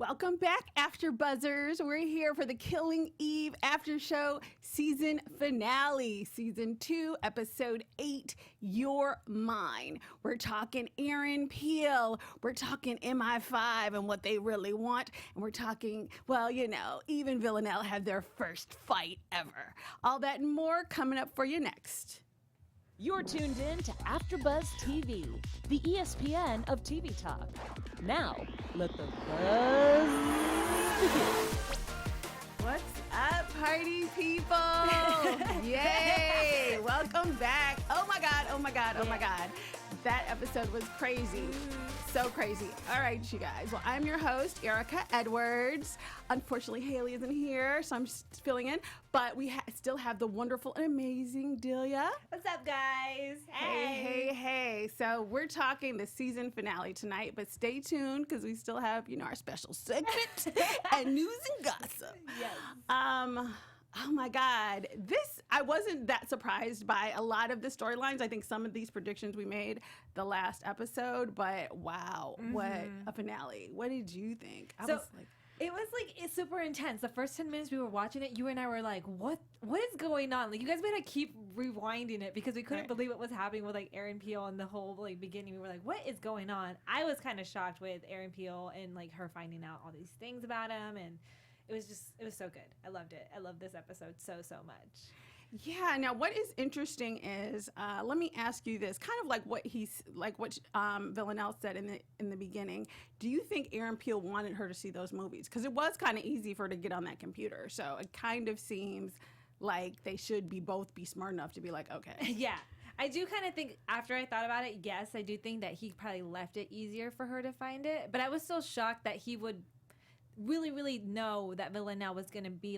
Welcome back, AfterBuzzers. We're here for the Killing Eve After Show season finale, season 2, episode 8, You're Mine. We're talking Aaron Peel. We're talking MI5 and what they really want. And we're talking, well, you know, Eve and Villanelle had their first fight ever. All that and more coming up for you next. You're tuned in to AfterBuzz TV, the ESPN of TV talk. Now, let the buzz begin. What's up, party people? Yay! Welcome back. Oh my God, oh my God, oh my God. That episode was crazy. So crazy. All right, you guys. Well, I'm your host, Erika Edwards. Unfortunately, Haley isn't here, so I'm just filling in. But we still have the wonderful and amazing Delia. What's up, guys? Hey. So we're talking the season finale tonight, but stay tuned because we still have, you know, our special segment and news and gossip. Yes. Oh my God. I wasn't that surprised by a lot of the storylines. I think some of these predictions we made the last episode, but wow, what a finale. What did you think? It was it's super intense. The first 10 minutes we were watching it, you and I were like, what is going on? Like, you guys made to keep rewinding it because we couldn't believe what was happening with Aaron Peel and the whole beginning. We were like, what is going on? I was kind of shocked with Aaron Peel and her finding out all these things about him, and it was so good. I loved it. I love this episode so much. Yeah. Now, what is interesting is, let me ask you this: kind of like what Villanelle said in the beginning. Do you think Aaron Peel wanted her to see those movies? Because it was kind of easy for her to get on that computer. So it kind of seems like they should both be smart enough to be like, okay. Yeah. I do kind of think, after I thought about it, yes, I do think that he probably left it easier for her to find it. But I was still shocked that he would really, really know that Villanelle was going to be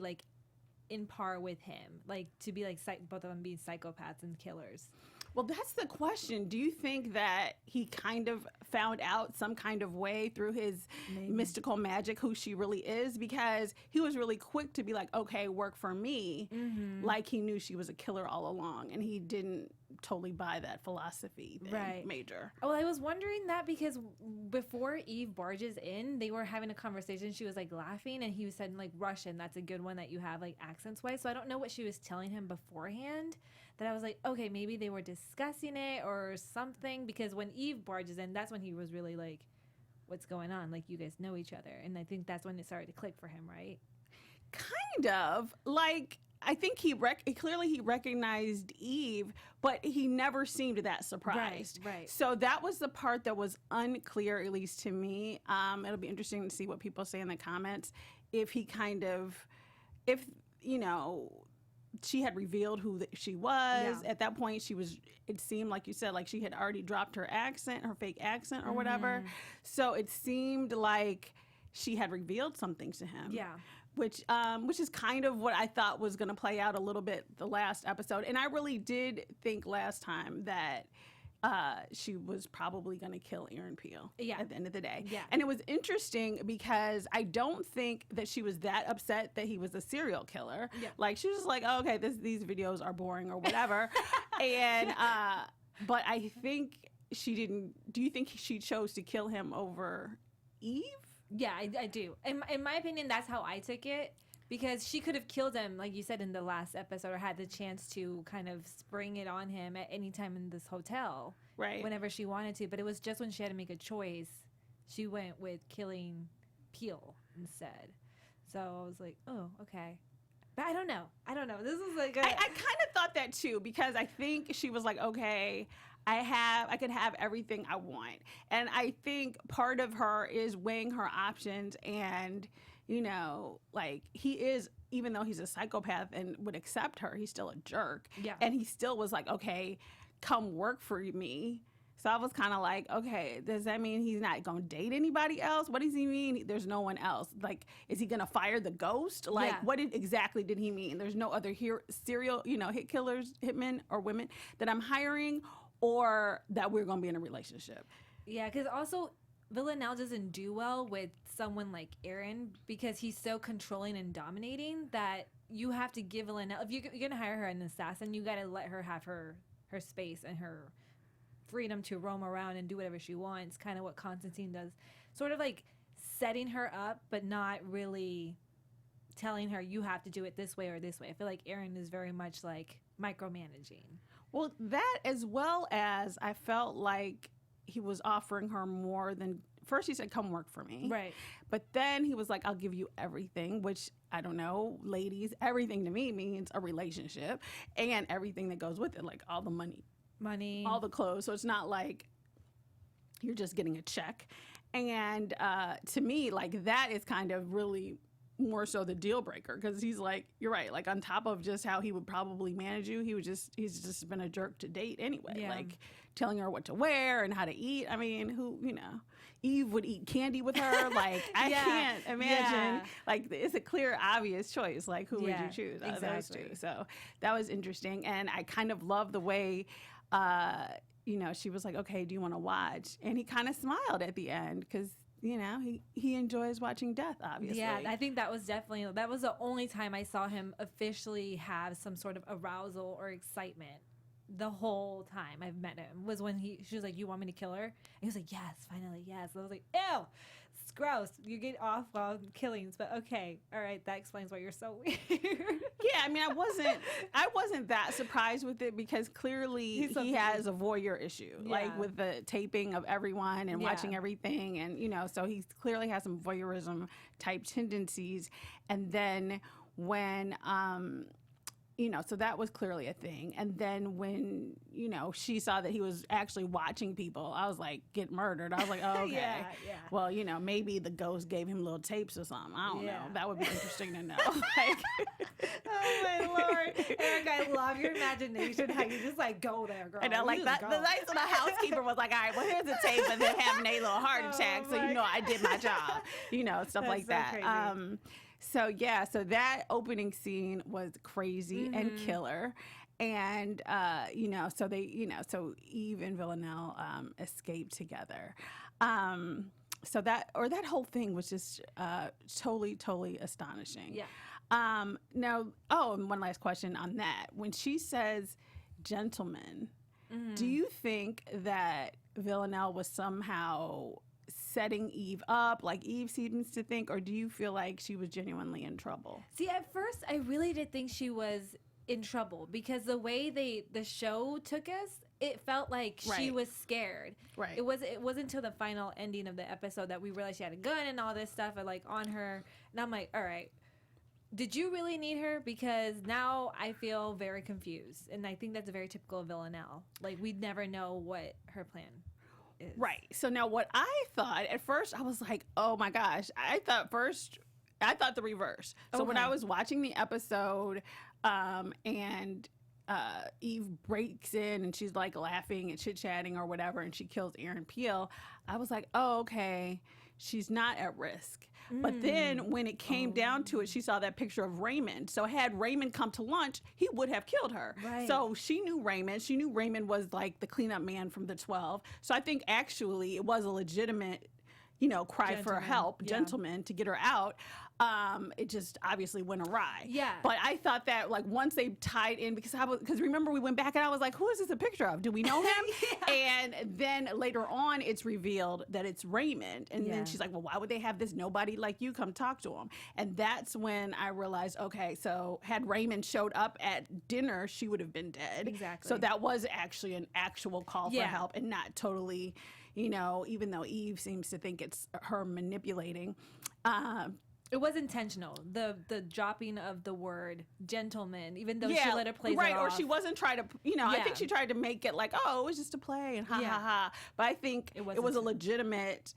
in par with him, to be both of them being psychopaths and killers. Well, that's the question. Do you think that he kind of found out some kind of way through his mystical magic who she really is? Because he was really quick to be like, okay, work for me. Mm-hmm. Like he knew she was a killer all along, and he didn't totally buy that philosophy thing, Major. Well, I was wondering that because before Eve barges in, they were having a conversation. She was laughing, and he was saying Russian. That's a good one that you have accents wise. So I don't know what she was telling him beforehand. That I was like, okay, maybe they were discussing it or something. Because when Eve barges in, that's when he was really what's going on? You guys know each other, and I think that's when it started to click for him, right? Kind of. I think he clearly recognized Eve, but he never seemed that surprised. Right. So that was the part that was unclear, at least to me. It'll be interesting to see what people say in the comments. If she had revealed who she was. Yeah. At that point, it seemed, like you said, she had already dropped her fake accent or whatever. So it seemed like she had revealed something to him. Yeah. Which is kind of what I thought was going to play out a little bit the last episode. And I really did think last time that she was probably going to kill Aaron Peel at the end of the day. Yeah. And it was interesting because I don't think that she was that upset that he was a serial killer. Yeah. She was just like, oh, okay, these videos are boring or whatever. And but I think she didn't. Do you think she chose to kill him over Eve? Yeah, I do. In my opinion, that's how I took it. Because she could have killed him, like you said in the last episode, or had the chance to kind of spring it on him at any time in this hotel. Right. Whenever she wanted to. But it was just when she had to make a choice, she went with killing Peel instead. So I was like, oh, okay. But I don't know. This is I kind of thought that too, because I think she was like, okay, I could have everything I want. And I think part of her is weighing her options, and, he is, even though he's a psychopath and would accept her, he's still a jerk. Yeah. And he still was like, okay, come work for me. So I was kind of like, okay, does that mean he's not going to date anybody else? What does he mean? There's no one else. Is he going to fire the ghost? What exactly did he mean? There's no other serial, hit killers, hitmen or women that I'm hiring, or that we're going to be in a relationship. Yeah, because also Villanelle doesn't do well with someone like Aaron because he's so controlling and dominating that you have to give Villanelle, if you're going to hire her an assassin, you got to let her have her space and her freedom to roam around and do whatever she wants, kind of what Constantine does. Sort of setting her up, but not really telling her you have to do it this way or this way. I feel like Aaron is very much like micromanaging. Well, that as well as I felt like he was offering her more than first he said, come work for me. Right. But then he was like, I'll give you everything, which I don't know, ladies, everything to me means a relationship and everything that goes with it, like all the money, all the clothes. So it's not like you're just getting a check. And to me, like that is kind of really more so the deal breaker, because he's like, you're right, like on top of just how he would probably manage you, he's just been a jerk to date anyway, like telling her what to wear and how to eat. I mean, who, Eve would eat candy with her. Like, I can't imagine. Like, it's a clear, obvious choice. Like, who would you choose out of those two? So that was interesting. And I kind of love the way, she was like, okay, do you want to watch? And he kind of smiled at the end because, he enjoys watching death, obviously. Yeah, I think that was the only time I saw him officially have some sort of arousal or excitement. The whole time I've met him was when she was like, you want me to kill her? And he was like, yes, finally, yes. And I was like, ew, it's gross. You get off while killings, but okay. All right, that explains why you're so weird. Yeah, I mean, I wasn't that surprised with it because clearly he has a voyeur issue, like with the taping of everyone and watching everything. And, so he clearly has some voyeurism type tendencies. And then when, so that was clearly a thing. And then when, she saw that he was actually watching people, I was like, get murdered. I was like, oh, okay. Well, maybe the ghost gave him little tapes or something. I don't know. That would be interesting to know. Like, oh, my Lord. Erika, I love your imagination, how you just, go there, girl. I know, like, the nice little housekeeper was like, all right, well, here's the tape, and then having a little heart attack, so I did my job, stuff That's like so that. crazy. So that opening scene was crazy and killer. And, so Eve and Villanelle escaped together. So that whole thing was just totally, totally astonishing. Yeah. Now, and one last question on that. When she says gentleman, do you think that Villanelle was somehow setting Eve up like Eve seems to think, or do you feel like she was genuinely in trouble? See, at first I really did think she was in trouble because the way the show took us, it felt like she was scared. Right. It wasn't until the final ending of the episode that we realized she had a gun and all this stuff on her, and I'm like, all right, did you really need her? Because now I feel very confused, and I think that's very typical of Villanelle. Like, we'd never know what her plan is. Right. So now what I thought at first, I was like, oh my gosh. I thought the reverse. So when I was watching the episode and Eve breaks in and she's like laughing and chit-chatting or whatever and she kills Aaron Peel, I was like, oh, okay, she's not at risk. But then when it came down to it, she saw that picture of Raymond. So had Raymond come to lunch, he would have killed her. Right. So she knew Raymond. She knew Raymond was like the cleanup man from the 12. So I think actually it was a legitimate, cry for help, gentleman, to get her out. It just obviously went awry. Yeah. But I thought that once they tied in, because remember we went back and I was like, who is this a picture of? Do we know him? And then later on it's revealed that it's Raymond. And then she's like, well, why would they have this nobody like you come talk to him? And that's when I realized, okay, so had Raymond showed up at dinner, she would have been dead. Exactly. So that was actually an actual call for help and not totally, even though Eve seems to think it's her manipulating. It was intentional. The dropping of the word gentleman, even though she let her play right, it or off. she wasn't trying to, I think she tried to make it like, oh, it was just a play and ha ha ha. But I think it was a legitimate,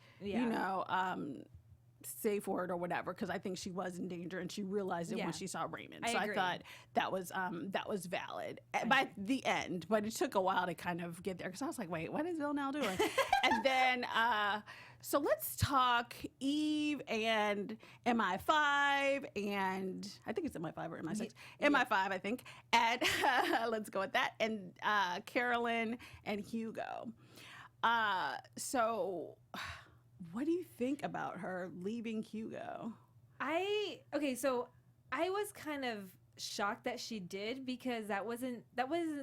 safe word or whatever, because I think she was in danger and she realized it when she saw Raymond. So I thought that was valid by the end, but it took a while to kind of get there because I was like, wait, what is Villanelle doing? And then so let's talk Eve and MI5 and I think it's MI5 or MI6. MI5, I think. And let's go with that. And Carolyn and Hugo. So what do you think about her leaving Hugo? So I was kind of shocked that she did because that wasn't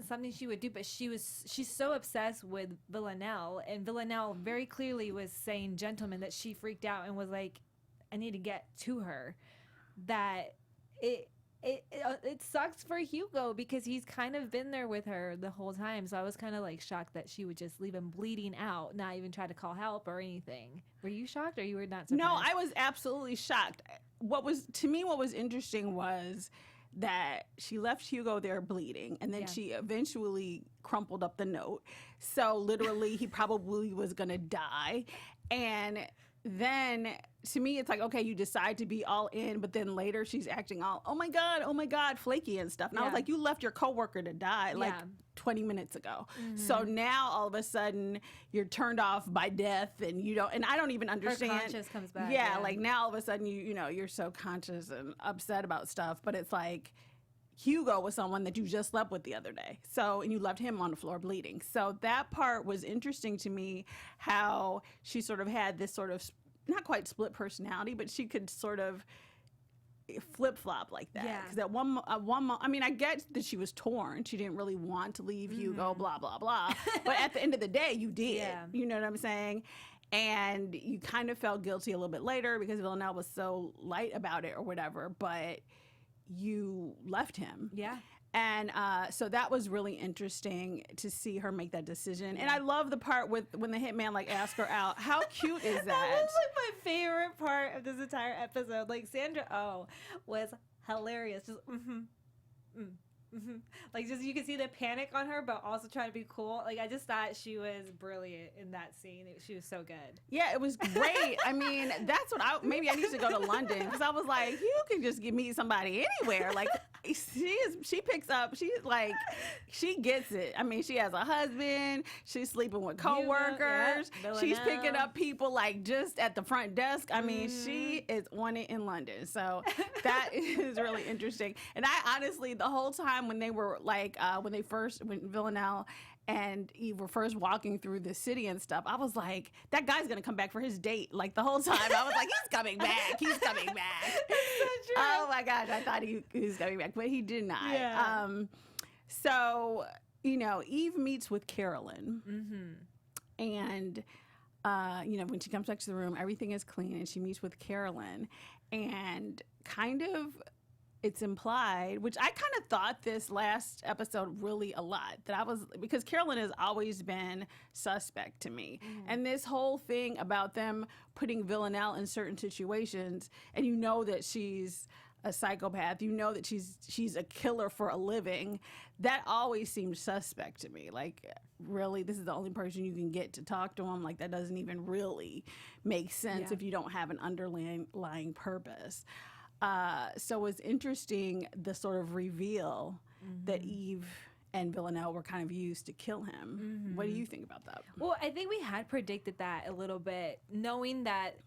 something she would do, but she's so obsessed with Villanelle, and Villanelle very clearly was saying gentleman that she freaked out and was like, need to get to her. That it sucks for Hugo because he's kind of been there with her the whole time. So I was kind of like shocked that she would just leave him bleeding out, not even try to call help or anything. Were you shocked or you were not surprised? No, I was absolutely shocked. What was interesting was that she left Hugo there bleeding, and then she eventually crumpled up the note. So literally he probably was going to die. And then to me, it's like, okay, you decide to be all in, but then later she's acting all, oh my God, flaky and stuff. And I was like, you left your coworker to die like 20 minutes ago. So now all of a sudden you're turned off by death, and you don't, and I don't even understand. Her conscience comes back. Yeah, like now all of a sudden you know, you're so conscious and upset about stuff, but it's like, Hugo was someone that you just slept with the other day. So, and you left him on the floor bleeding. So that part was interesting to me, how she sort of had this sort of, not quite split personality, but she could sort of flip-flop like that. Yeah. Because at one I mean, I get that she was torn. She didn't really want to leave Hugo, blah, blah, blah. But at the end of the day, you did. Yeah. You know what I'm saying? And you kind of felt guilty a little bit later because Villanelle was so light about it or whatever. But you left him. Yeah. And so that was really interesting to see her make that decision. And I love the part with when the hitman like asked her out. How cute is that? That was like my favorite part of this entire episode. Like Sandra Oh was hilarious. Just like just you can see the panic on her, but also trying to be cool. Like I just thought she was brilliant in that scene. She was so good. Yeah, it was great. I mean, that's what maybe I need to go to London, because I was like, you can just meet somebody anywhere. Like she picks up. She's like, she gets it. I mean, she has a husband. She's sleeping with coworkers. She's picking up people like just at the front desk. I mean, she is on it in London. So that is really interesting. And I honestly, the whole time when they were like, when Villanelle and Eve were first walking through the city and stuff, I was like, that guy's gonna come back for his date. Like the whole time, I was like, he's coming back. He's coming back. So true. Oh my gosh, I thought he was coming back, but he did not. Yeah. So, you know, Eve meets with Carolyn, and you know, when she comes back to the room, everything is clean, and she meets with Carolyn, and kind of, it's implied, which I kind of thought this last episode really a lot, because Carolyn has always been suspect to me. And this whole thing about them putting Villanelle in certain situations, and you know that she's a psychopath, you know that she's a killer for a living, that always seemed suspect to me. Like, really, this is the only person you can get to talk to him? Like, that doesn't even really make sense if you don't have an underlying purpose. So it's interesting, the sort of reveal that Eve and Villanelle were kind of used to kill him. What do you think about that? Well, I think we had predicted that a little bit, knowing that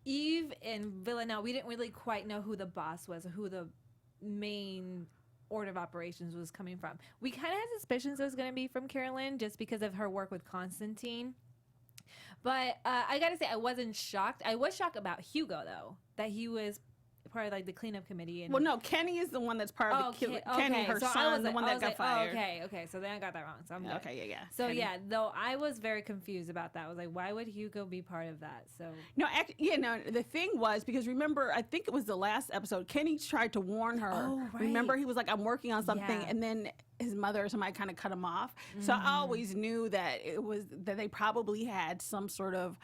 Eve and Villanelle, we didn't really quite know who the boss was or who the main order of operations was coming from. We kind of had suspicions it was going to be from Carolyn just because of her work with Constantine. But I got to say, I wasn't shocked. I was shocked about Hugo, though, that he was part of like the cleanup committee. And well, no, Kenny is the one that's part of the Kenny, her so son, the one that got fired. Okay, so then I got that wrong. So I'm good. Okay, yeah. So Kenny. yeah, though I was very confused about that. I was like, why would Hugo be part of that? So no, the thing was, because remember, I think it was the last episode, Kenny tried to warn her. Oh, right. Remember, he was like, I'm working on something, and then his mother or somebody kind of cut him off. So I always knew that that they probably had some sort of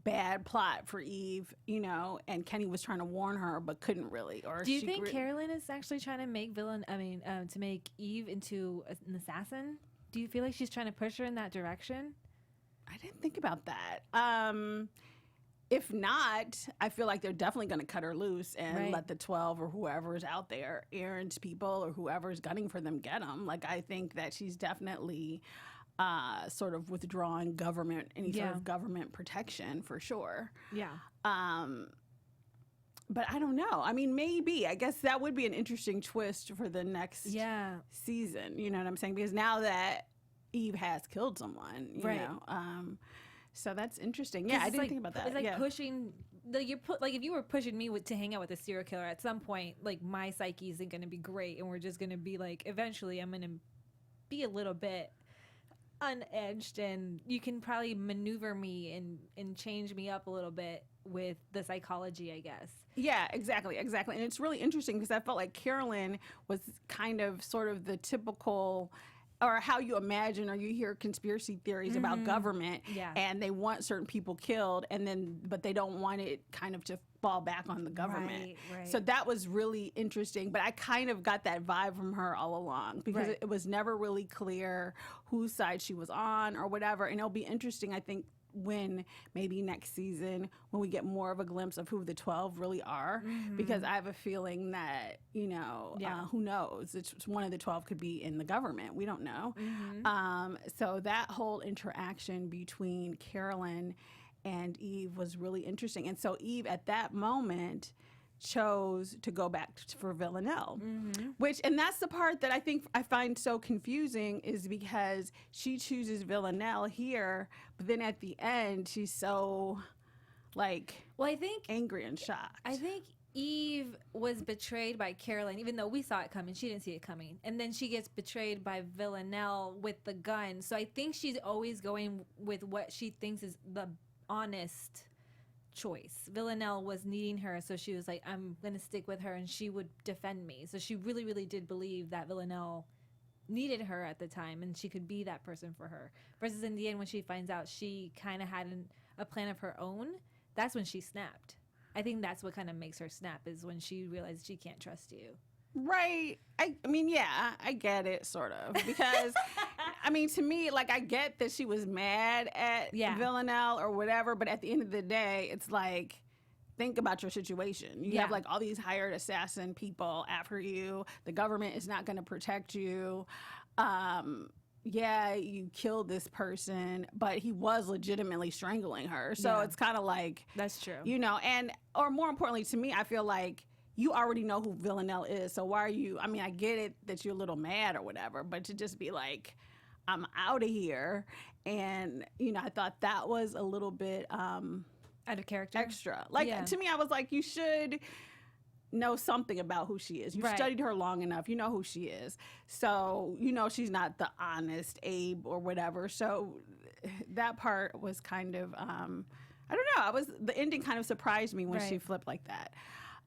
bad plot for Eve, you know, and Kenny was trying to warn her but couldn't really. Or do you think Carolyn is actually trying to make to make Eve into an assassin? Do you feel like she's trying to push her in that direction? I didn't think about that. If not, I feel like they're definitely going to cut her loose and let the 12 or whoever's out there, errand people or whoever's gunning for them, get them. Like, I think that she's definitely sort of withdrawing any sort of government protection for sure. Yeah. But I don't know. I mean, maybe. I guess that would be an interesting twist for the next season. You know what I'm saying? Because now that Eve has killed someone, you know. So that's interesting. Yeah, I didn't think about that. It's like pushing. If you were pushing me to hang out with a serial killer, at some point, like my psyche isn't going to be great, and we're just going to be like, eventually, I'm going to be a little bit unedged, and you can probably maneuver me and change me up a little bit with the psychology, I guess. Yeah, exactly. And it's really interesting because I felt like Carolyn was kind of sort of the typical, or how you imagine or you hear conspiracy theories about government, Yeah. and they want certain people killed, but they don't want it kind of to fall back on the government. Right. So that was really interesting, but I kind of got that vibe from her all along because Right. it was never really clear whose side she was on or whatever. And it'll be interesting, I think, when maybe next season when we get more of a glimpse of who the 12 really are, because I have a feeling that who knows, it's one of the 12 could be in the government, we don't know. So that whole interaction between Carolyn and Eve was really interesting, and so Eve at that moment chose to go back for Villanelle, and that's the part that I think I find so confusing, is because she chooses Villanelle here, but then at the end she's so I think angry and shocked. I think Eve was betrayed by Carolyn, even though we saw it coming. She didn't see it coming. And then she gets betrayed by Villanelle with the gun. So I think she's always going with what she thinks is the honest choice. Villanelle was needing her, so she was like, I'm going to stick with her and she would defend me. So she really, really did believe that Villanelle needed her at the time and she could be that person for her. Versus in the end, when she finds out she kind of had a plan of her own, that's when she snapped. I think that's what kind of makes her snap, is when she realized she can't trust you. Right. I mean, yeah, I get it, sort of. Because, I mean, to me, I get that she was mad at Villanelle or whatever, but at the end of the day, it's like, think about your situation. You have, all these hired assassin people after you. The government is not going to protect you. Yeah, you killed this person, but he was legitimately strangling her. So it's kind of like... That's true. Or more importantly to me, I feel like you already know who Villanelle is, so why are you... I mean, I get it that you're a little mad or whatever, but to just be like, I'm out of here. And, I thought that was a little bit... out of character? Extra. To me, I was like, you should know something about who she is. You studied her long enough. You know who she is. So, she's not the honest Abe or whatever. So that part was kind of... I don't know. The ending kind of surprised me when she flipped like that.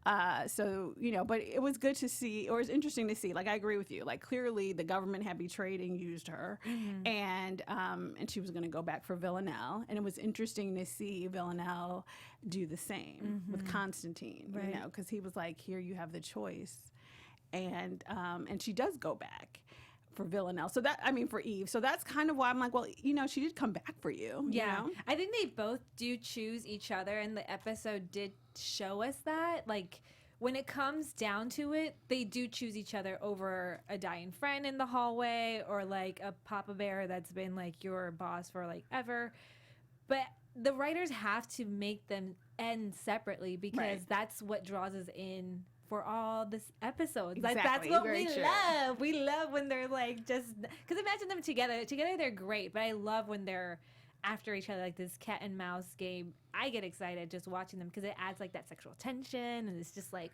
But it was good to see, or it's interesting to see. I agree with you. Clearly the government had betrayed and used her, and she was going to go back for Villanelle. And it was interesting to see Villanelle do the same with Constantine, because he was like, "Here, you have the choice," and she does go back for Villanelle. So for Eve. So that's kind of why I'm like, well, she did come back for you. Yeah. You know? I think they both do choose each other, and the episode did show us that. When it comes down to it, they do choose each other over a dying friend in the hallway, or a Papa Bear that's been your boss for ever. But the writers have to make them end separately, because that's what draws us in for all this episodes. That's what we love. We love when they're just, because imagine them together they're great, but I love when they're after each other, this cat and mouse game. I get excited just watching them, because it adds that sexual tension, and it's just spicy.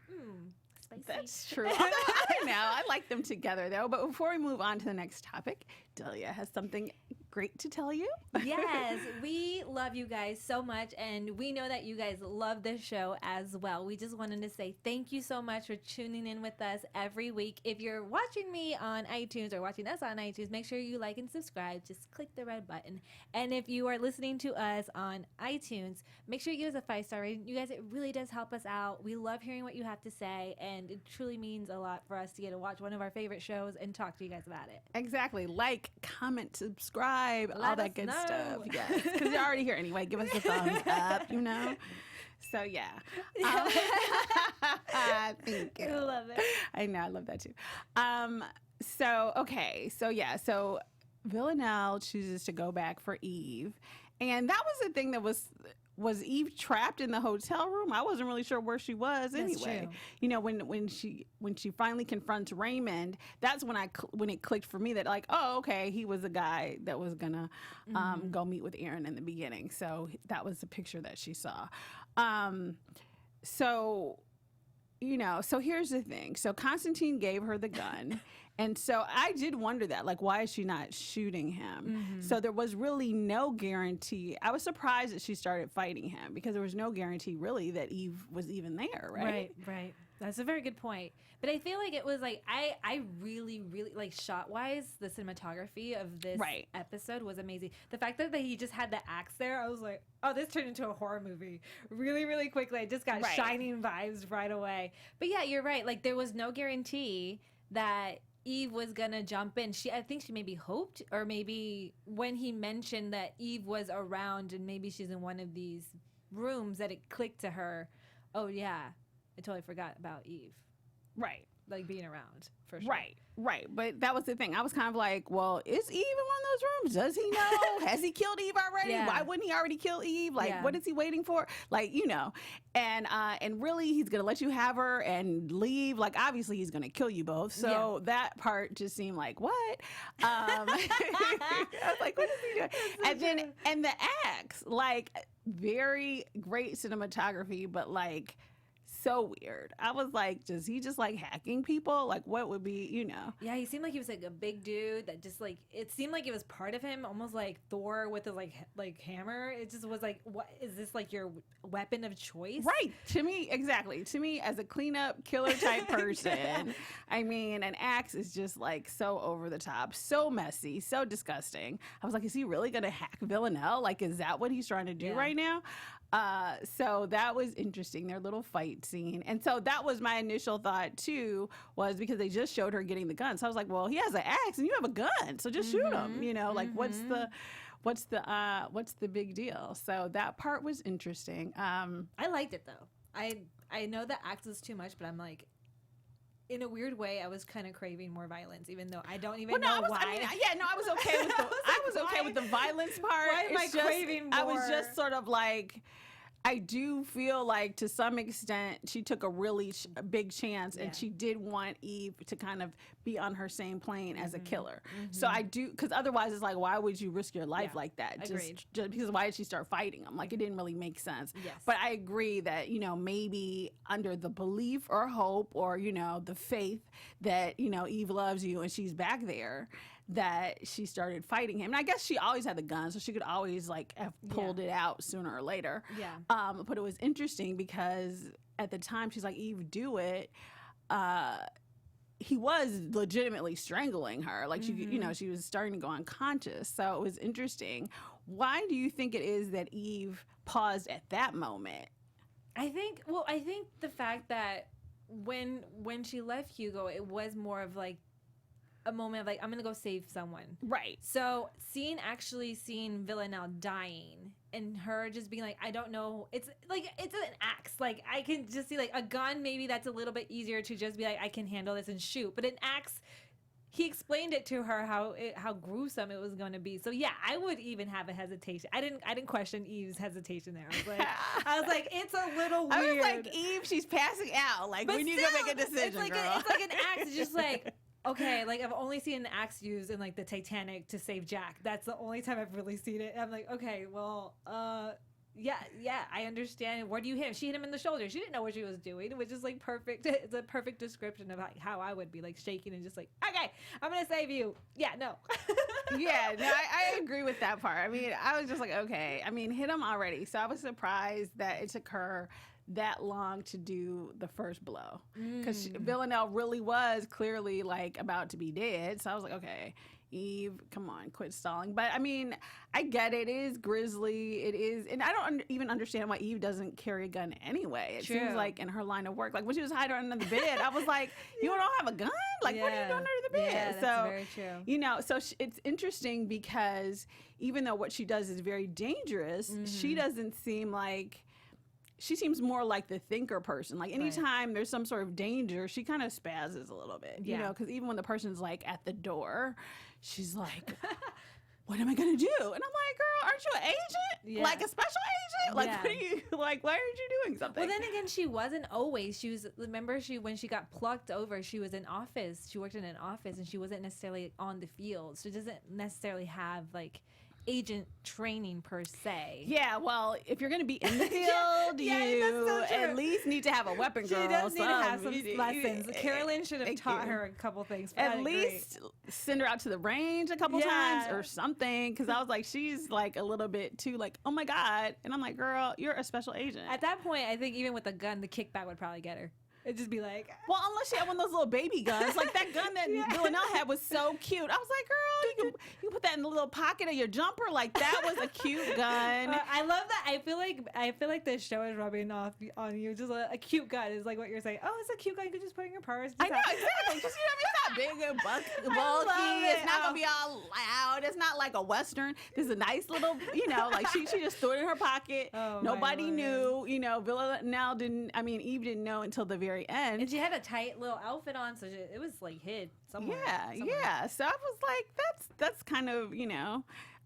That's true. Although, I don't know. I like them together, though. But before we move on to the next topic, Delia has something great to tell you. Yes, we love you guys so much, and we know that you guys love this show as well. We just wanted to say thank you so much for tuning in with us every week. If you're watching me on iTunes or watching us on iTunes, make sure you like and subscribe. Just click the red button. And if you are listening to us on iTunes, make sure you give us a 5-star rating. You guys, it really does help us out. We love hearing what you have to say, and it truly means a lot for us to get to watch one of our favorite shows and talk to you guys about it. Exactly. Like, comment, subscribe, all that good know. stuff. Yes, because you're already here anyway. Give us a thumbs up, So, yeah. Thank you. I love it. I know. I love that, too. So Villanelle chooses to go back for Eve. And that was the thing that was Eve trapped in the hotel room? I wasn't really sure where she was anyway. When she finally confronts Raymond, that's when it clicked for me that oh, okay, he was the guy that was gonna go meet with Aaron in the beginning. So that was the picture that she saw. So here's the thing. So Constantine gave her the gun, And so I did wonder that, like, why is she not shooting him? So there was really no guarantee. I was surprised that she started fighting him because there was no guarantee really that Eve was even there, right? Right. That's a very good point. But I feel like it was like I really like shot wise the cinematography of this episode was amazing. The fact that he just had the axe there, I was like, oh, this turned into a horror movie really quickly. I just got Shining vibes right away. But yeah, you're right. Like there was no guarantee that Eve was gonna jump in. I think she maybe hoped, or maybe when he mentioned that Eve was around and maybe she's in one of these rooms, that it clicked to her. Oh yeah, I totally forgot about Eve. Right. Like being around, for sure. Right. But that was the thing. I was kind of like, well, is Eve in one of those rooms? Does he know? Has he killed Eve already? Yeah. Why wouldn't he already kill Eve? Like, what is he waiting for? Like, you know, and really he's going to let you have her and leave. Like, obviously he's going to kill you both. So that part just seemed like, what? I was like, what is he doing? And the axe, like, very great cinematography, but like, so weird. I was like, is he just like hacking people? Like, what would be, you know? Yeah, he seemed like he was like a big dude that just like, it seemed like it was part of him, almost like Thor with his like hammer. It just was like, what is this, like your weapon of choice? Right. To me, exactly. To me, as a cleanup killer type person, I mean, an axe is just like so over the top, so messy, so disgusting. I was like, is he really going to hack Villanelle? Like, is that what he's trying to do right now? So that was interesting, their little fight scene. And so that was my initial thought too, was because they just showed her getting the gun. So I was like, well, he has an axe and you have a gun, so just shoot him, you know, like what's the big deal? So that part was interesting. I liked it though. I know the axe is too much, but I'm like, in a weird way, I was kind of craving more violence, even though I don't even know why. I was okay with the I was okay with the violence part. Why am I craving more? I was just sort of like, I do feel like to some extent she took a really big chance, and she did want Eve to kind of be on her same plane as a killer. So I do, because otherwise it's like, why would you risk your life like that? Agreed. Just because why did she start fighting him? Like, it didn't really make sense. Yes. But I agree that, you know, maybe under the belief or hope or, you know, the faith that, you know, Eve loves you and she's back there, that she started fighting him. And I guess she always had the gun, so she could always like have pulled it out sooner or later. Yeah. But it was interesting because at the time she's like, Eve, do it. He was legitimately strangling her. Like, she, you know, she was starting to go unconscious. So it was interesting. Why do you think it is that Eve paused at that moment? I think the fact that when she left Hugo, it was more of like a moment of like, I'm gonna go save someone. Right. So seeing Villanelle dying and her just being like, I don't know, it's an axe. Like, I can just see like a gun, maybe that's a little bit easier to just be like, I can handle this and shoot. But an axe, he explained it to her how gruesome it was going to be. So yeah, I would even have a hesitation. I didn't question Eve's hesitation there. I was like, it's a little weird. I was like, Eve, she's passing out. Like, when you gonna make a decision, it's like girl? it's like an axe. It's just like, okay, like I've only seen an axe used in like the Titanic to save Jack. That's the only time I've really seen it. And I'm like, okay, well, yeah, I understand. Where do you hit him? She hit him in the shoulder. She didn't know what she was doing, which is like perfect. It's a perfect description of like how I would be, like shaking and just like, okay, I'm gonna save you. Yeah, no. Yeah, no, I agree with that part. I mean, I was just like, okay. I mean, hit him already. So I was surprised that it took her that long to do the first blow, because Villanelle really was clearly like about to be dead. So I was like, okay, Eve, come on, quit stalling. But I mean, I get it. It is grisly. It is, and I don't even understand why Eve doesn't carry a gun anyway. It seems like in her line of work, like when she was hiding under the bed, I was like, you don't have a gun? Like, what are you doing under the bed? Yeah, that's very true. You know, so it's interesting because even though what she does is very dangerous, she doesn't seem like. She seems more like the thinker person. Like, anytime there's some sort of danger, she kind of spazzes a little bit, you know, because even when the person's like at the door, she's like, what am I going to do? And I'm like, girl, aren't you an agent? Yeah. Like a special agent? Like, what are you, like, why aren't you doing something? Well, then again, she wasn't always. She was, remember, when she got plucked over, she was in office. She worked in an office and she wasn't necessarily on the field. So she doesn't necessarily have like agent training per se. Yeah, well, if you're going to be in the field, Yeah, you that's so true. at least need to have a weapon, She girl. does need to have some You- lessons. Carolyn should have Thank taught you. her a couple things. but At I agree. least send her out to the range a couple times or something. Because I was like, she's like a little bit too like, oh my God. And I'm like, girl, you're a special agent. At that point, I think even with a gun, the kickback would probably get her. It'd just be like, Well, unless she had one of those little baby guns. Like that gun that Villanelle had was so cute. I was like, girl, you put that in the little pocket of your jumper. Like that was a cute gun. I love that. I feel like this show is rubbing off on you. Just a cute gun is like what you're saying. Oh, it's a cute gun. You could just put in your purse. I know, exactly. Just, it's not big and bulky. it. It's not going to be all loud. It's not like a Western. There's a nice little, like she just threw it in her pocket. Oh, my Nobody Lord. knew. Villanelle Eve didn't know until the very end. And she had a tight little outfit on, so it was like hid somewhere. Yeah. So I was like, that's kind of,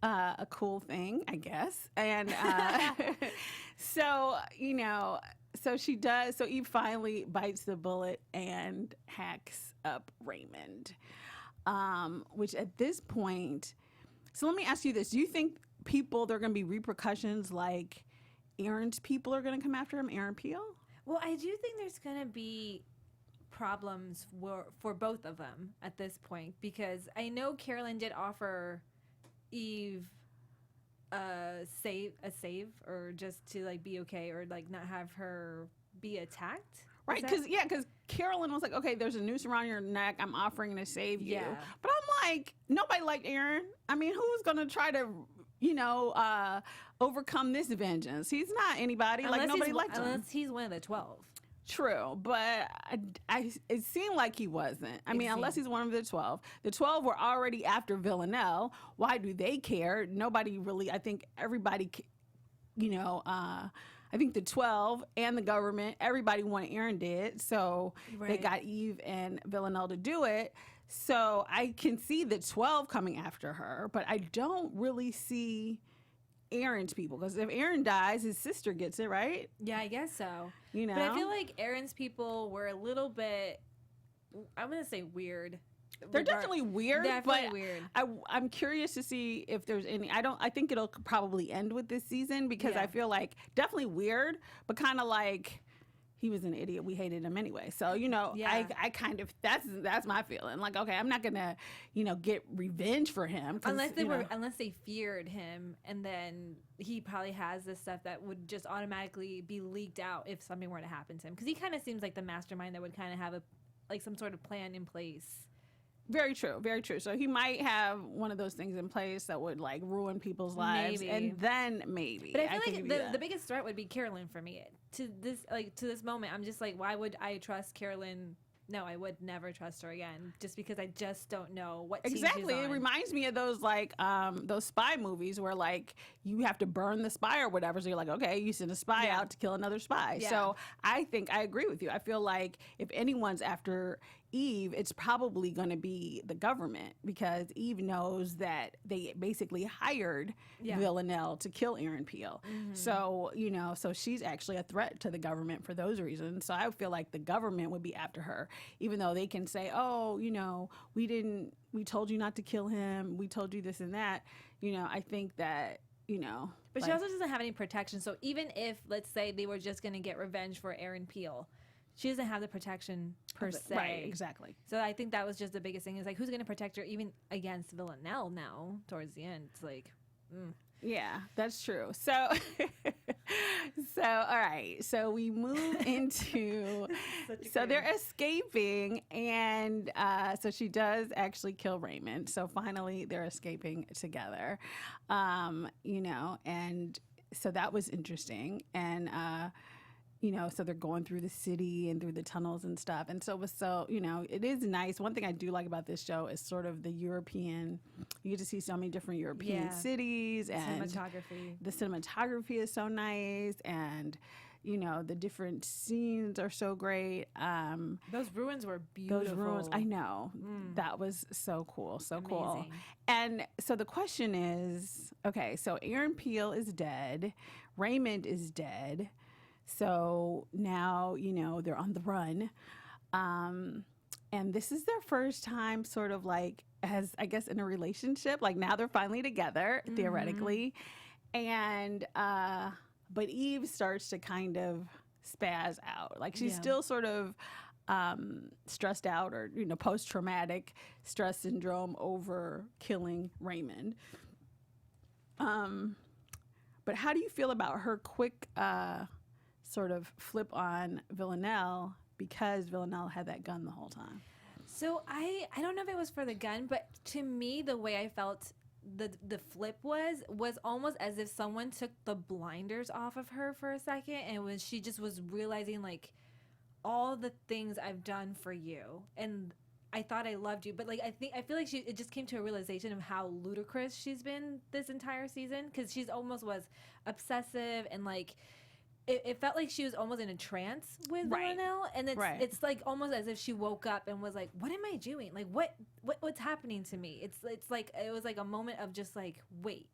a cool thing, I guess. And so she does. So Eve finally bites the bullet and hacks up Raymond, which at this point, so let me ask you this. Do you think there are going to be repercussions like Aaron's people are going to come after him, Aaron Peel? Well, I do think there's going to be problems for both of them at this point, because I know Carolyn did offer Eve a save or just to like be okay or like not have her be attacked. Right, because Carolyn was like, okay, there's a noose around your neck. I'm offering to save you. Yeah. But I'm like, nobody liked Aaron. I mean, who's going to try to, overcome this vengeance? He's not anybody. Like, nobody liked him. Unless he's one of the 12. True, but it seemed like he wasn't. I mean, unless he's one of the 12. The 12 were already after Villanelle. Why do they care? Nobody really, I think everybody, I think the 12 and the government, everybody wanted Aaron dead. So they got Eve and Villanelle to do it. So I can see the 12 coming after her, but I don't really see Aaron's people, because if Aaron dies, his sister gets it, right? Yeah, I guess so. But I feel like Aaron's people were a little bit, I'm going to say weird. They're definitely weird. Definitely weird. I'm curious to see if there's any. I think it'll probably end with this season, because I feel like definitely weird, but kind of like he was an idiot. We hated him anyway. So, I kind of, that's my feeling. Like, okay, I'm not going to, get revenge for him. Unless they feared him, and then he probably has this stuff that would just automatically be leaked out if something were to happen to him. Because he kind of seems like the mastermind that would kind of have some sort of plan in place. Very true, very true. So he might have one of those things in place that would like ruin people's lives, and then maybe. But I feel like the biggest threat would be Carolyn for me. To this moment, I'm just like, why would I trust Carolyn? No, I would never trust her again, just because I just don't know what team exactly. she's on. It reminds me of those those spy movies where like you have to burn the spy or whatever. So you're like, okay, you send a spy out to kill another spy. Yeah. So I think I agree with you. I feel like if anyone's after Eve, it's probably going to be the government, because Eve knows that they basically hired Villanelle to kill Aaron Peel. Mm-hmm. So, so she's actually a threat to the government for those reasons. So I feel like the government would be after her, even though they can say, oh, we told you not to kill him. We told you this and that. I think that, But she also doesn't have any protection. So even if, let's say, they were just going to get revenge for Aaron Peel, she doesn't have the protection per se. Right, exactly. So I think that was just the biggest thing, is like, who's going to protect her even against Villanelle now towards the end? It's like, Yeah, that's true. So, all right. So we move into, so they're escaping, and so she does actually kill Raymond. So finally they're escaping together, and so that was interesting. And, so they're going through the city and through the tunnels and stuff. And so it is nice. One thing I do like about this show is sort of the European, you get to see so many different European cities, and the cinematography is so nice. And, the different scenes are so great. Those ruins were beautiful. Those ruins, I know. That was so cool. So amazing. Cool. And so the question is, okay, so Aaron Peel is dead. Raymond is dead. So now, they're on the run. And this is their first time sort of like, as I guess, in a relationship. Like now they're finally together, theoretically. And, but Eve starts to kind of spaz out. Like she's still sort of stressed out or, post-traumatic stress syndrome over killing Raymond. But how do you feel about her quick sort of flip on Villanelle because Villanelle had that gun the whole time? So I don't know if it was for the gun, but to me, the way I felt the flip was almost as if someone took the blinders off of her for a second, and she just was realizing like all the things I've done for you, and I thought I loved you, but like I feel like it just came to a realization of how ludicrous she's been this entire season, because she's almost was obsessive and like it felt like she was almost in a trance with Villanelle, and it's like almost as if she woke up and was like, what am I doing? Like what's happening to me? It's like it was like a moment of just like, wait,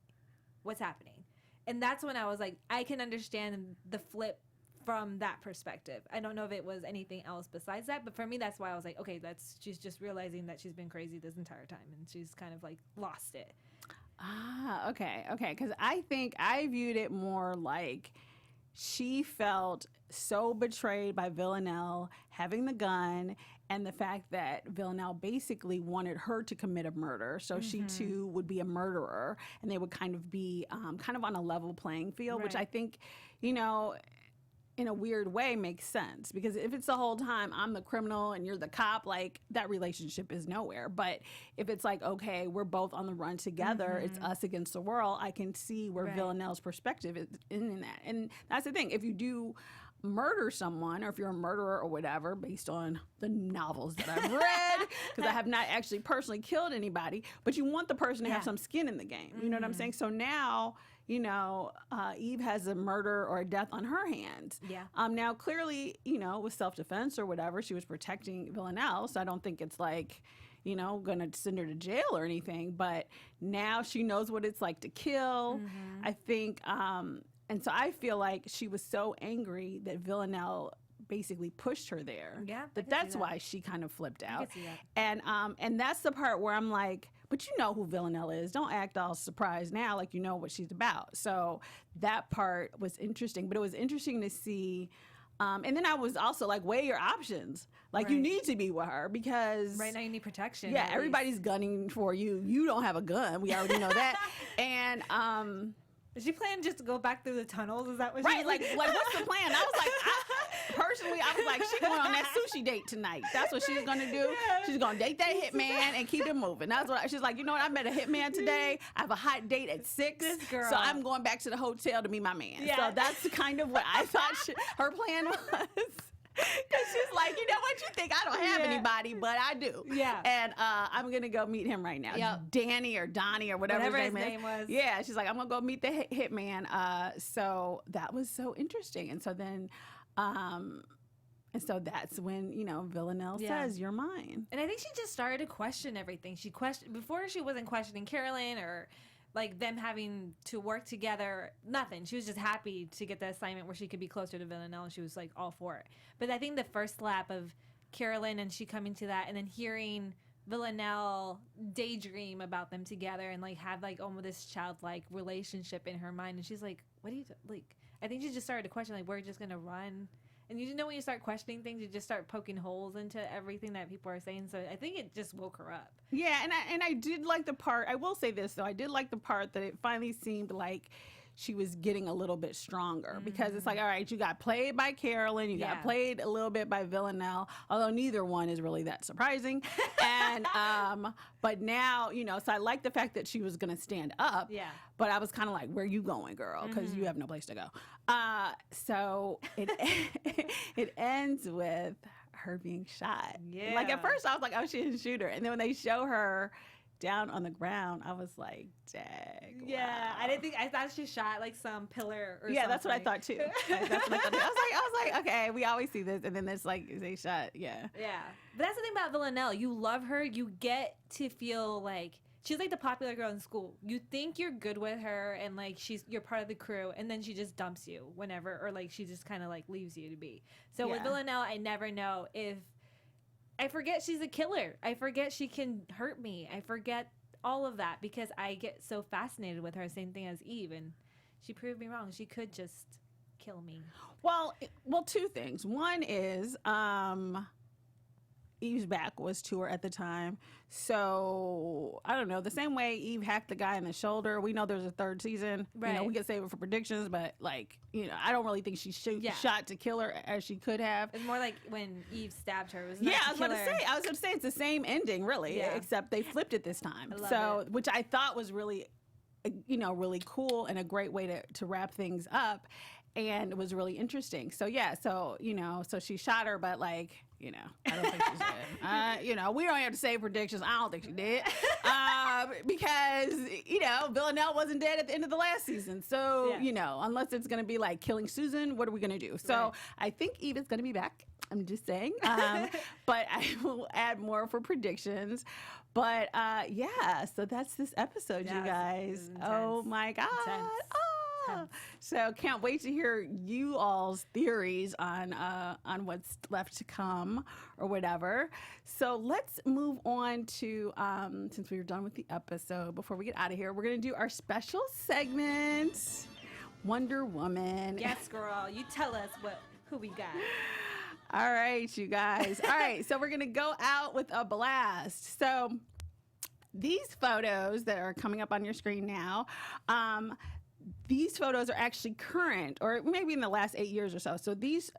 what's happening? And that's when I was like, I can understand the flip from that perspective. I don't know if it was anything else besides that, but for me, that's why I was like, okay, she's just realizing that she's been crazy this entire time, and she's kind of like lost it. Okay. Because I think I viewed it more like she felt so betrayed by Villanelle having the gun, and the fact that Villanelle basically wanted her to commit a murder, so she too would be a murderer, and they would kind of be kind of on a level playing field, which I think, in a weird way makes sense, because if it's the whole time I'm the criminal and you're the cop, like that relationship is nowhere. But if it's like, okay, we're both on the run together, it's us against the world, I can see where Villanelle's perspective is in that. And that's the thing, if you do murder someone, or if you're a murderer or whatever, based on the novels that I've read, because I have not actually personally killed anybody, but you want the person to have some skin in the game. You know what I'm saying? So now, Eve has a murder or a death on her hands. Yeah. Now, clearly, with self-defense or whatever, she was protecting Villanelle, so I don't think it's like, gonna send her to jail or anything, but now she knows what it's like to kill. I think, and so I feel like she was so angry that Villanelle basically pushed her there. Yeah, that's why she kind of flipped out. And that's the part where I'm like, but you know who Villanelle is. Don't act all surprised now, like you know what she's about. So that part was interesting, but it was interesting to see. And then I was also like, weigh your options. Like you need to be with her, because right now you need protection. Yeah, everybody's gunning for you. You don't have a gun. We already know that. And is she planning just to go back through the tunnels? Is that what right? Like what's the plan? I was like, personally, I was like, she's going on that sushi date tonight. That's what she's gonna do. Yeah. She's gonna date that hitman and keep it moving. That's what she's like. You know what? I met a hitman today. I have a hot date at 6, so I'm going back to the hotel to meet my man. Yeah. So that's kind of what I thought her plan was. Because she's like, you know what, you think I don't have anybody, but I do. Yeah. And I'm going to go meet him right now. Yep. Danny or Donnie or whatever his name was. Yeah, she's like, I'm going to go meet the hitman. So that was so interesting. And so then, and so that's when, Villanelle says, you're mine. And I think she just started to question everything. Before she wasn't questioning Carolyn or like them having to work together, nothing. She was just happy to get the assignment where she could be closer to Villanelle, and she was like all for it. But I think the first slap of Carolyn and she coming to that, and then hearing Villanelle daydream about them together and like have like almost this childlike relationship in her mind, and she's like, what do you like? I think she just started to question, like, we're just gonna run. And you know, when you start questioning things, you just start poking holes into everything that people are saying. So I think it just woke her up. Yeah, and I did like the part, I will say this, though. I did like the part that it finally seemed like she was getting a little bit stronger. Because it's like, all right, you got played by Carolyn, you got played a little bit by Villanelle, although neither one is really that surprising. And but now, so I like the fact that she was going to stand up. Yeah. But I was kind of like, where you going, girl? Because you have no place to go. So it ends with her being shot. Yeah. Like at first I was like, oh, she didn't shoot her. And then when they show her down on the ground, I was like, dang. Yeah, wow. I thought she shot like some pillar or something. Yeah, that's what I thought too. I was like, okay, we always see this, and then there's like they shot, yeah. Yeah. But that's the thing about Villanelle. You love her, you get to feel like she's like the popular girl in school. You think you're good with her and like you're part of the crew, and then she just dumps you whenever, or like she just kind of like leaves you to be. So with Villanelle, I never know if I forget she's a killer. I forget she can hurt me. I forget all of that because I get so fascinated with her. Same thing as Eve, and she proved me wrong. She could just kill me. Well, two things. One is Eve's back was to her at the time. So, I don't know. The same way Eve hacked the guy in the shoulder, we know there's a third season. Right. You know, we can save it for predictions, but, like, you know, I don't really think she shot to kill her as she could have. It's more like when Eve stabbed her. It was not Yeah, to I was kill about to her. say. I was going to say it's the same ending, really, Yeah. except they flipped it this time. I love So, it. which I thought was really, you know, really cool and a great way to wrap things up. And it was really interesting. So, yeah, so, you know, so she shot her, but, like, you know, I don't think she's dead. You know, we don't have to say predictions. I don't think she did. Because, you know, Villanelle wasn't dead at the end of the last season. So, Yeah. you know, unless it's going to be like killing Susan, what are we going to do? So Right. I think Eve is going to be back. I'm just saying. But I will add more for predictions. But yeah, so that's this episode, Yeah, you guys. it's Oh intense. my God. Intense. Ah. Intense. So can't wait to hear you all's theories on what's left to come or whatever. So let's move on to since we were done with the episode. Before we get out of here, we're gonna do our special segment, Wonder Woman. Yes, girl. You tell us who we got. All right, you guys. All right, so we're going to go out with a blast. So these photos that are coming up on your screen now, these photos are actually current, or maybe in the last 8 years or so. So these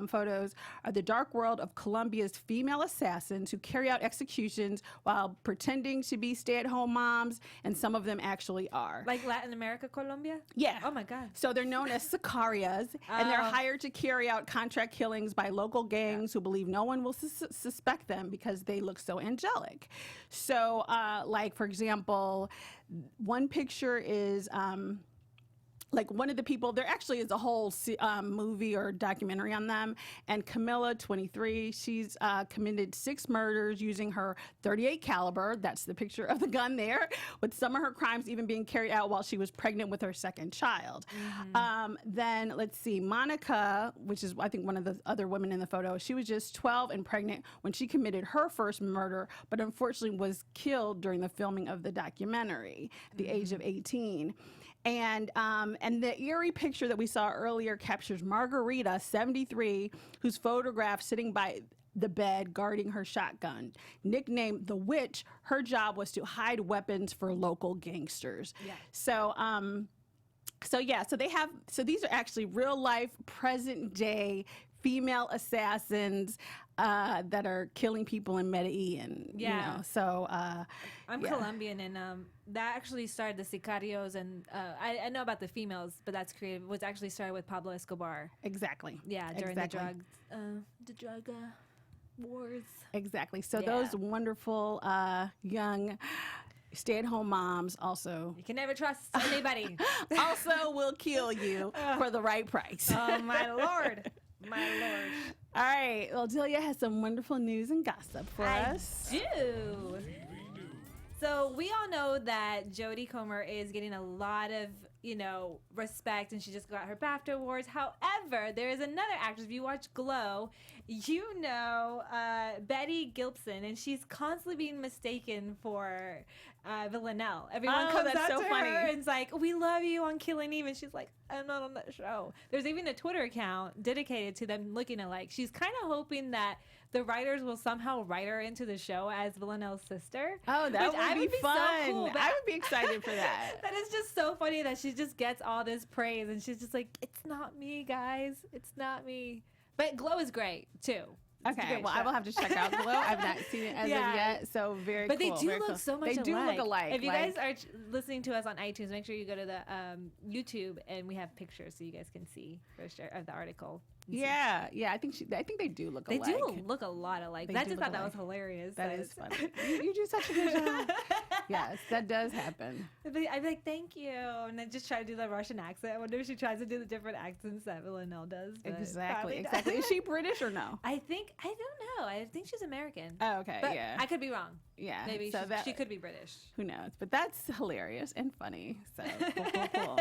photos are the dark world of Colombia's female assassins who carry out executions while pretending to be stay-at-home moms, and some of them actually are. Like Latin America, Colombia? Yeah. Oh, my God. So they're known as sicarias, and they're Oh. hired to carry out contract killings by local gangs who believe no one will suspect them because they look so angelic. So, like, for example, one picture is... like one of the people, there actually is a whole movie or documentary on them. And Camilla, 23, she's committed 6 murders using her .38 caliber. That's the picture of the gun there, with some of her crimes even being carried out while she was pregnant with her second child. Then let's see, Monica, which is I think one of the other women in the photo, she was just 12 and pregnant when she committed her first murder, but unfortunately was killed during the filming of the documentary at the age of 18. And the eerie picture that we saw earlier captures Margarita, 73, who's photographed sitting by the bed guarding her shotgun. Nicknamed the Witch, her job was to hide weapons for local gangsters. Yeah. So these are actually real life, present day female assassins that are killing people in Medellin. Yeah. You know, so I'm yeah. Colombian, and that actually started the sicarios, and I know about the females, but that's creative. Was actually started with Pablo Escobar. Exactly. Yeah, during Exactly. the drug wars. Exactly. So Yeah. those wonderful young stay-at-home moms also You can never trust anybody. also will kill you for the right price. Oh my lord, my lord. All right. Well, Delia has some wonderful news and gossip for I us. do. So we all know that Jodie Comer is getting a lot of, respect, and she just got her BAFTA awards. However, there is another actress. If you watch Glow, Betty Gilpin, and she's constantly being mistaken for Villanelle. Everyone Oh, comes that's up so to funny. her and it's like, "We love you on Killing Eve," and she's like, "I'm not on that show." There's even a Twitter account dedicated to them looking alike. She's kind of hoping that the writers will somehow write her into the show as Villanelle's sister. Oh, that which I would be so fun. cool, but I would be excited for that. that is just so funny that she just gets all this praise and she's just like, "It's not me, guys. It's not me." But Glow is great too. It's a Okay, great well, show. I will have to check out Glow. I've not seen it as Yeah. of yet, so very But cool. they do very look cool. so much They alike. do look alike. If you like- guys are listening to us on iTunes, make sure you go to the YouTube, and we have pictures so you guys can see for sure of the article. Yeah, I think they do look They alike. do look a lot alike. They I do just look thought that was alike. hilarious. That is funny. You do such a good job. Yes, that does happen. I'd be like, "Thank you," and then just try to do the Russian accent. I wonder if she tries to do the different accents that Villanelle does. but Exactly. probably not. Is she British or no? I don't know. I think she's American. Oh, okay, But yeah. I could be wrong. Yeah. Maybe so she could be British. Who knows? But that's hilarious and funny. So cool.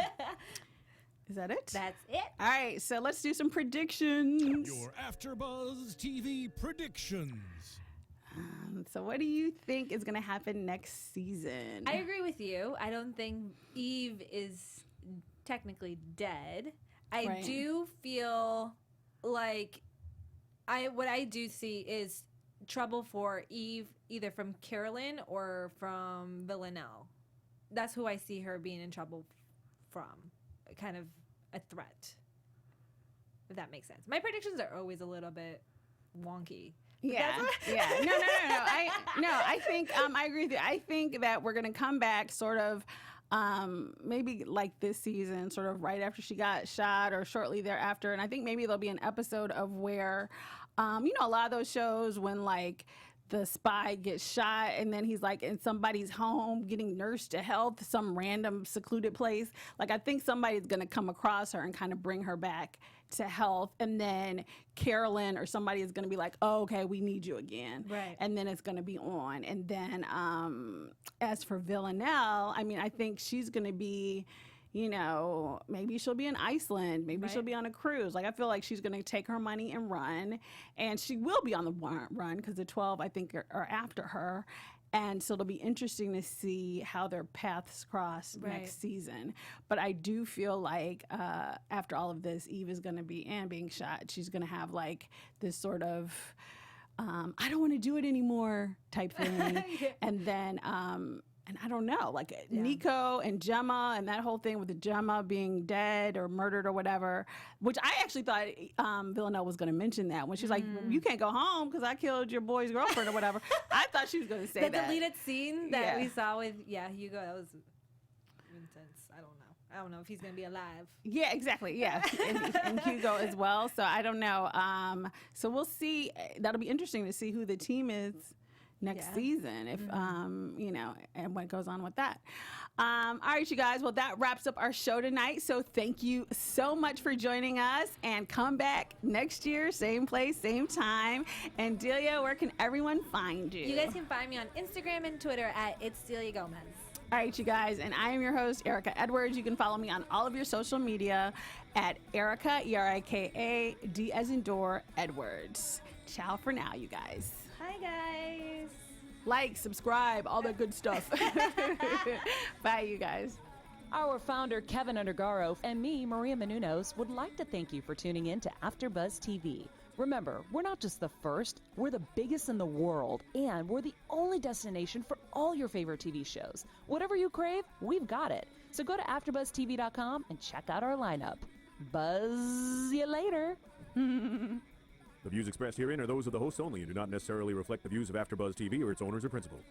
Is that it? That's it. All right, so let's do some predictions. Your AfterBuzz TV predictions. So what do you think is going to happen next season? I agree with you. I don't think Eve is technically dead. I Right. do feel like what I do see is trouble for Eve, either from Carolyn or from Villanelle. That's who I see her being in trouble from. Kind of a threat. If that makes sense. My predictions are always a little bit wonky. Yeah, yeah. No. I think I agree with you. I think that we're gonna come back sort of maybe like this season, sort of right after she got shot or shortly thereafter. And I think maybe there'll be an episode of where, a lot of those shows when like the spy gets shot and then he's like in somebody's home getting nursed to health, some random secluded place. Like I think somebody's gonna come across her and kind of bring her back to health, and then Carolyn or somebody is going to be like, oh, okay, we need you again. Right. And then it's going to be on. And then as for Villanelle, I mean, I think she's going to be, maybe she'll be in Iceland. Maybe she'll be on a cruise. Like, I feel like she's going to take her money and run. And she will be on the run because the 12, I think, are after her. And so it'll be interesting to see how their paths cross next season. But I do feel like after all of this, Eve is going to be, and being shot, she's going to have like this sort of, I don't want to do it anymore type thing. And then, and I don't know, like Nico and Gemma and that whole thing with the Gemma being dead or murdered or whatever, which I actually thought Villanelle was going to mention that when she's like, you can't go home because I killed your boy's girlfriend or whatever. I thought she was going to say the that. deleted scene that we saw with Hugo, that was intense. I don't know if he's going to be alive. Yeah, exactly. Yeah. and Hugo as well. So I don't know. So we'll see. That'll be interesting to see who the team is next season, if and what goes on with that. All right, you guys, well, that wraps up our show tonight, so thank you so much for joining us, and come back next year, same place, same time. And Delia, where can everyone find you? You guys can find me on Instagram and Twitter at It's Delia Gomez. All right, you guys, and I am your host, Erika Edwards. You can follow me on all of your social media at Erika, Erika, D as in door, Edwards. Ciao for now, you guys. Hi, guys. Like, subscribe, all that good stuff. Bye, you guys. Our founder, Kevin Undergaro, and me, Maria Menounos, would like to thank you for tuning in to AfterBuzz TV. Remember, we're not just the first, we're the biggest in the world, and we're the only destination for all your favorite TV shows. Whatever you crave, we've got it. So go to AfterBuzzTV.com and check out our lineup. Buzz you later. The views expressed herein are those of the hosts only and do not necessarily reflect the views of AfterBuzz TV or its owners or principals.